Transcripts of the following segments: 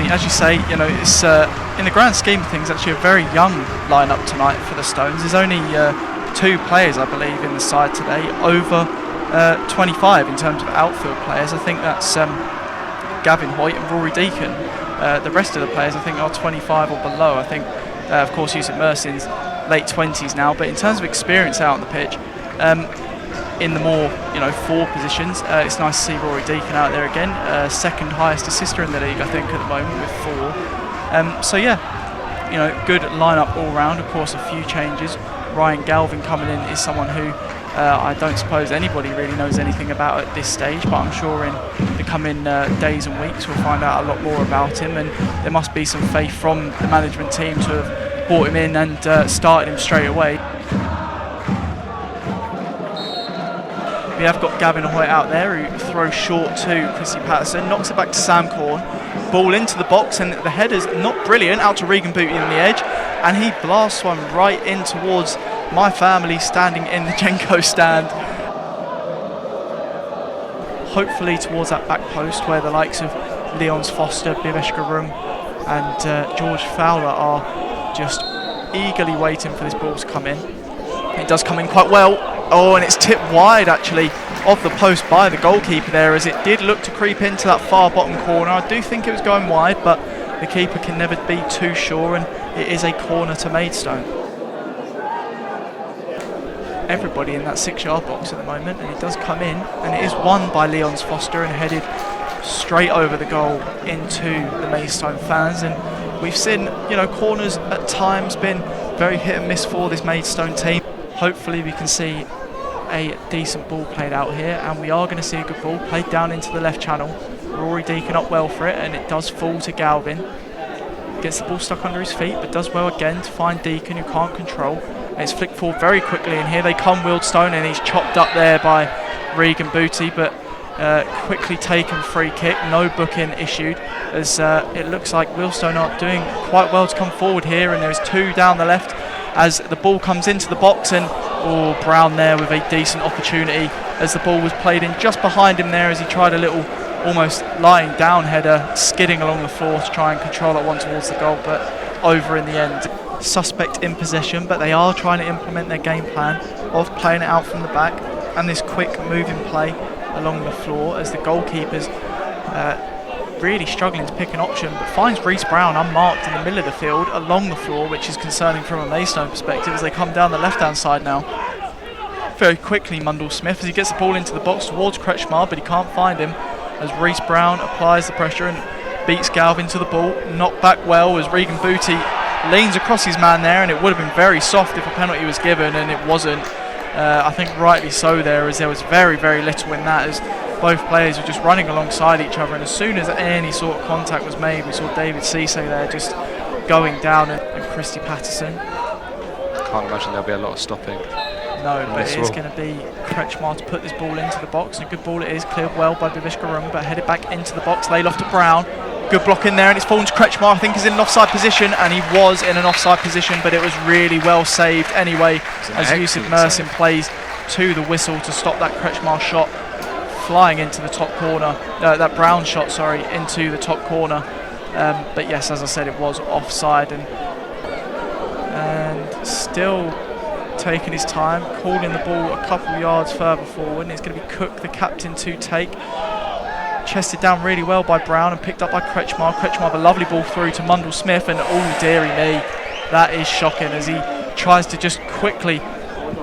as you say, you know, it's in the grand scheme of things actually a very young lineup tonight for the Stones. There's only 2 players, I believe, in the side today over 25 in terms of outfield players. I think that's Gavin Hoyt and Rory Deacon. The rest of the players, I think, are 25 or below. I think, of course, Yusuf Mersin's late 20s now. But in terms of experience out on the pitch, in the more, you know, forward positions, it's nice to see Rory Deacon out there again. Second highest assister in the league, I think, at the moment with 4. So yeah, you know, good lineup all round. Of course, a few changes. Ryan Galvin coming in is someone who I don't suppose anybody really knows anything about at this stage, but I'm sure in the coming days and weeks we'll find out a lot more about him, and there must be some faith from the management team to have brought him in and started him straight away. We have got Gavin Hoyt out there who throws short to Chrissy Patterson, knocks it back to Sam Corn, ball into the box, and the header's not brilliant, out to Regan Booty on the edge, and he blasts one right in towards my family standing in the Jenko stand, hopefully towards that back post where the likes of Leons Foster, Bivesh Garum and George Fowler are just eagerly waiting for this ball to come in. It does come in quite well. Oh, and it's tipped wide actually of the post by the goalkeeper there, as it did look to creep into that far bottom corner. I do think it was going wide, but the keeper can never be too sure, and it is a corner to Maidstone. Everybody in that 6-yard box at the moment, and it does come in, and it is won by Leons Foster and headed straight over the goal into the Maidstone fans. And we've seen, you know, corners at times been very hit and miss for this Maidstone team. Hopefully we can see a decent ball played out here, and we are going to see a good ball played down into the left channel. Rory Deacon up well for it, and it does fall to Galvin. Gets the ball stuck under his feet, but does well again to find Deacon, who can't control. And it's flicked forward very quickly, and here they come, Wealdstone, and he's chopped up there by Regan Booty, but quickly taken free kick, no booking issued, as it looks like Wealdstone are doing quite well to come forward here, and there's 2 down the left as the ball comes into the box, and Brown there with a decent opportunity as the ball was played in just behind him there, as he tried a little almost lying down header, skidding along the floor to try and control that one towards the goal, but over in the end. Suspect in possession, but they are trying to implement their game plan of playing it out from the back and this quick moving play along the floor, as the goalkeeper's really struggling to pick an option, but finds Reece Brown unmarked in the middle of the field along the floor, which is concerning from a Maidstone perspective as they come down the left hand side now. Very quickly Mundell Smith, as he gets the ball into the box towards Kretschmar, but he can't find him, as Reece Brown applies the pressure and beats Galvin to the ball. Knocked back well as Regan Booty leans across his man there, and it would have been very soft if a penalty was given, and it wasn't. I think rightly so there, as there was very, very little in that, as both players were just running alongside each other, and as soon as any sort of contact was made, we saw David Cisse there just going down, and Christy Patterson. Can't imagine there'll be a lot of stopping. No, but it is going to be Kretschmar to put this ball into the box, and a good ball it is, cleared well by Bivesh Garum, but headed back into the box, laid off to Brown. Good block in there, and it's fallen to Kretschmar. I think he's in an offside position, and he was in an offside position, but it was really well saved anyway, as Yusuf Mersin plays to the whistle to stop that Kretschmar shot flying into the top corner, that Brown shot, sorry, into the top corner. But yes, as I said, it was offside, and still taking his time, calling the ball a couple of yards further forward, and it's going to be Cook, the captain, to take. Chested down really well by Brown and picked up by Kretschmar. Kretschmar, a lovely ball through to Mundell Smith, and oh dearie me, that is shocking, as he tries to just quickly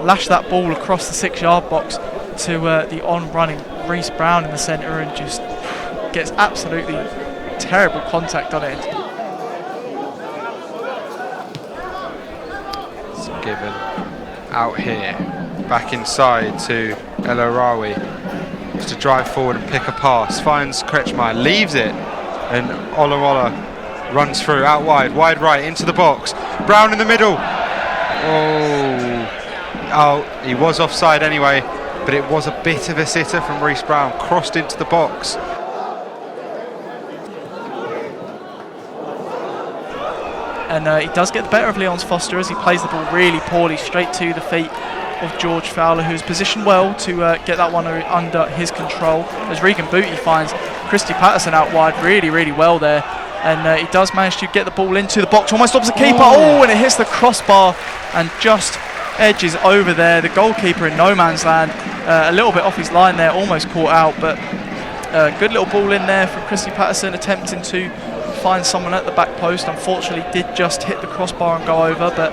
lash that ball across the 6-yard box to the on-running Reece Brown in the centre, and just gets absolutely terrible contact on it. It's given out here, back inside to El Arawi. To drive forward and pick a pass, finds Kretschmar, leaves it, and Olarola runs through out wide right into the box. Brown in the middle. Oh, he was offside anyway, but it was a bit of a sitter from Reece Brown, crossed into the box. And he does get the better of Leons Foster, as he plays the ball really poorly straight to the feet of George Fowler, who's positioned well to get that one under his control, as Regan Booty finds Christy Patterson out wide really, really well there, and he does manage to get the ball into the box, almost stops the keeper, and it hits the crossbar and just edges over there. The goalkeeper in no man's land, a little bit off his line there, almost caught out, but good little ball in there from Christy Patterson, attempting to find someone at the back post. Unfortunately did just hit the crossbar and go over, but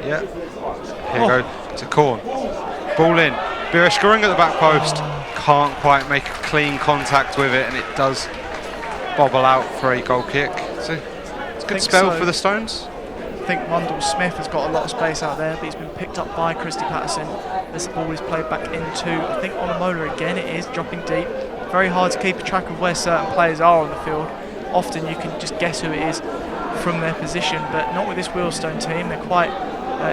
yeah, here we go to Korn, ball in, Bira scoring at the back post, can't quite make a clean contact with it, and it does bobble out for a goal kick. So it's a good spell for the Stones. I think Rundle Smith has got a lot of space out there, but he's been picked up by Christy Patterson as the ball is played back into, I think, Olamola again. It is dropping deep. Very hard to keep a track of where certain players are on the field. Often you can just guess who it is from their position, but not with this Wealdstone team. They're quite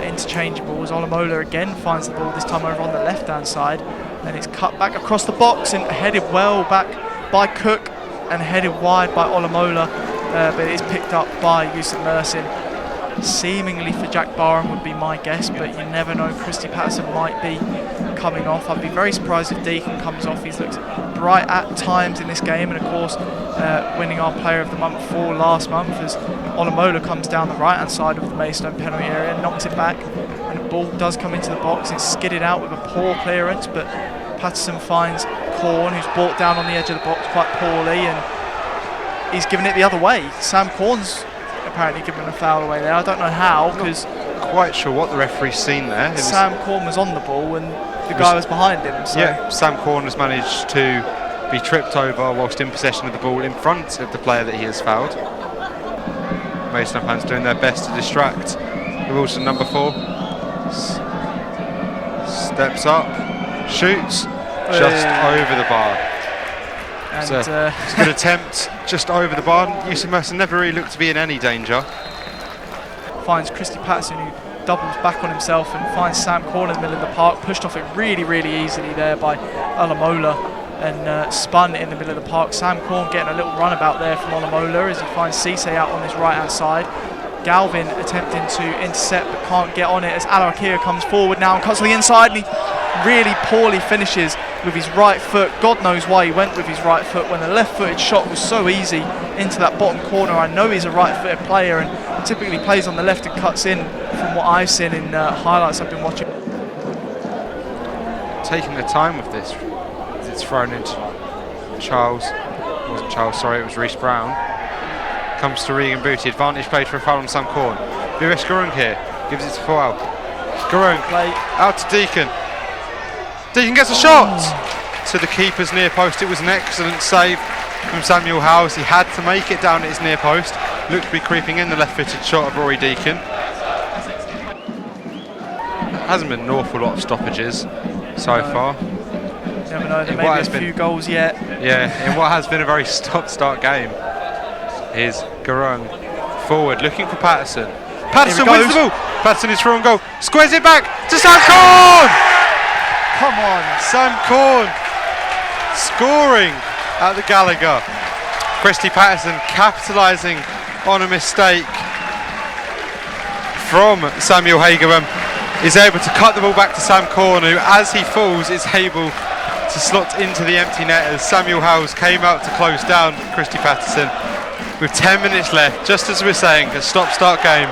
interchangeable, as Olamola again finds the ball, this time over on the left-hand side, and it's cut back across the box and headed well back by Cook and headed wide by Olamola, but it is picked up by Yusuf Mersin. Seemingly for Jack Barham would be my guess, but you never know. Christy Patterson might be coming off. I'd be very surprised if Deacon comes off. He's looked bright at times in this game, and of course winning our player of the month for last month, as Olamola comes down the right hand side of the Maidstone penalty area, knocks it back, and the ball does come into the box. It's skidded out with a poor clearance, but Patterson finds Korn, who's brought down on the edge of the box quite poorly, and he's given it the other way. Sam Korn's apparently given a foul away there. I don't know how, because quite sure what the referee's seen there. Sam Korn was on the ball and the guy was behind him. So. Yeah, Sam Korn has managed to be tripped over whilst in possession of the ball in front of the player that he has fouled. Maidstone fans doing their best to distract the Wealdstone number 4. Steps up, shoots, just over the bar. It's a good attempt, just over the bar. Yusuf Mersin never really looked to be in any danger. Finds Christy Patterson, who doubles back on himself and finds Sam Korn in the middle of the park, pushed off it really, really easily there by Olamola, and spun in the middle of the park. Sam Korn getting a little runabout there from Olamola as he finds Cisse out on his right hand side. Galvin attempting to intercept but can't get on it as Alarakia comes forward now and cuts to the inside, and he really poorly finishes with his right foot. God knows why he went with his right foot when the left-footed shot was so easy into that bottom corner. I know he's a right-footed player and typically plays on the left and cuts in, from what I've seen in highlights I've been watching. Taking the time with this, it's thrown into Charles. It wasn't Charles, sorry, it was Reece Brown. Comes to Regan Booty, advantage played for a foul on Sam Korn. Viresh Gurung here, gives it to Foal. Gurung out to Deacon. Deacon gets a shot to the keeper's near post. It was an excellent save from Samuel Howes. He had to make it down at his near post. Looked to be creeping in the left-footed shot of Rory Deacon. Hasn't been an awful lot of stoppages so far. Never know, there may be a few goals yet. Yeah, in what has been a very stop-start game. Here's Gurung forward, looking for Patterson. Patterson wins the ball. Patterson is through and goal. Squares it back to Sam Korn! Come on. Sam Korn scoring at the Gallagher. Christy Patterson capitalising on a mistake from Samuel Hagerman. Is able to cut the ball back to Sam Korn, who, as he falls, is able to slot into the empty net as Samuel Howes came out to close down Christy Patterson. With 10 minutes left, just as we're saying, a stop-start game.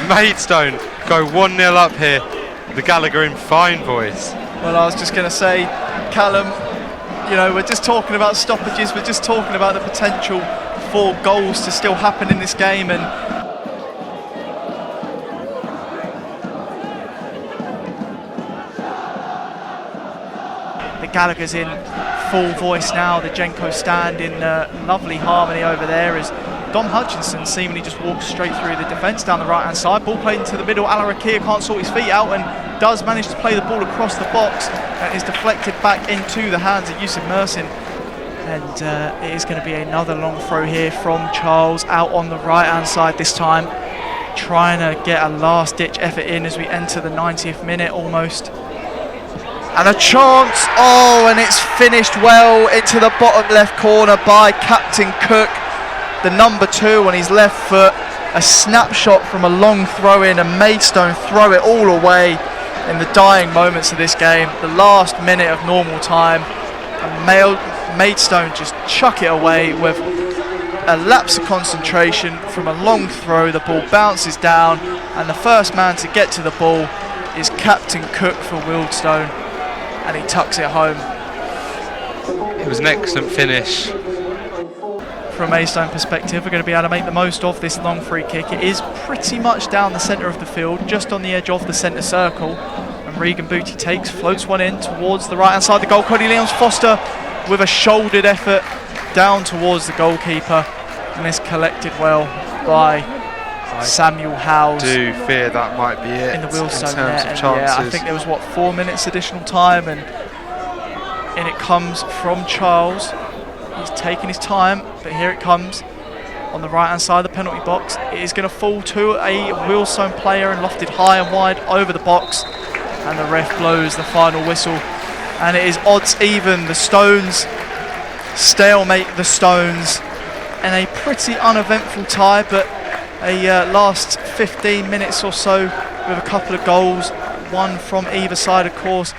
Maidstone go 1-0 up here. The Gallagher in fine voice. Well, I was just going to say, Callum, you know, we're just talking about stoppages, we're just talking about the potential for goals to still happen in this game, and the Gallagher's in full voice now. The Genko stand in lovely harmony over there as Dom Hutchinson seemingly just walks straight through the defence down the right hand side. Ball played into the middle. Alarakia can't sort his feet out and does manage to play the ball across the box, and is deflected back into the hands of Yusuf Mersin. And it is going to be another long throw here from Charles out on the right hand side this time, trying to get a last ditch effort in as we enter the 90th minute almost. And a chance, and it's finished well into the bottom left corner by Captain Cook, the number 2 on his left foot. A snapshot from a long throw in, and Maidstone throw it all away. in the dying moments of this game, the last minute of normal time, and Maidstone just chuck it away with a lapse of concentration from a long throw. The ball bounces down, and the first man to get to the ball is Captain Cook for Wealdstone, and he tucks it home. It was an excellent finish. From a Maidstone perspective, we're going to be able to make the most of this long free kick. It is pretty much down the centre of the field, just on the edge of the centre circle. And Regan Booty takes, floats one in towards the right hand side of the goal. Cody Leons-Foster with a shouldered effort down towards the goalkeeper. And this collected well by Samuel Howes. I do fear that might be it in the Wealdstone in terms net. of chances. Yeah, I think there was, 4 minutes additional time, and in it comes from Charles. He's taking his time, but here it comes on the right hand side of the penalty box. It is going to fall to a Wealdstone player and lofted high and wide over the box, and the ref blows the final whistle, and it is odds even. The Stones stalemate the Stones in a pretty uneventful tie, but a last 15 minutes or so with a couple of goals, one from either side of course.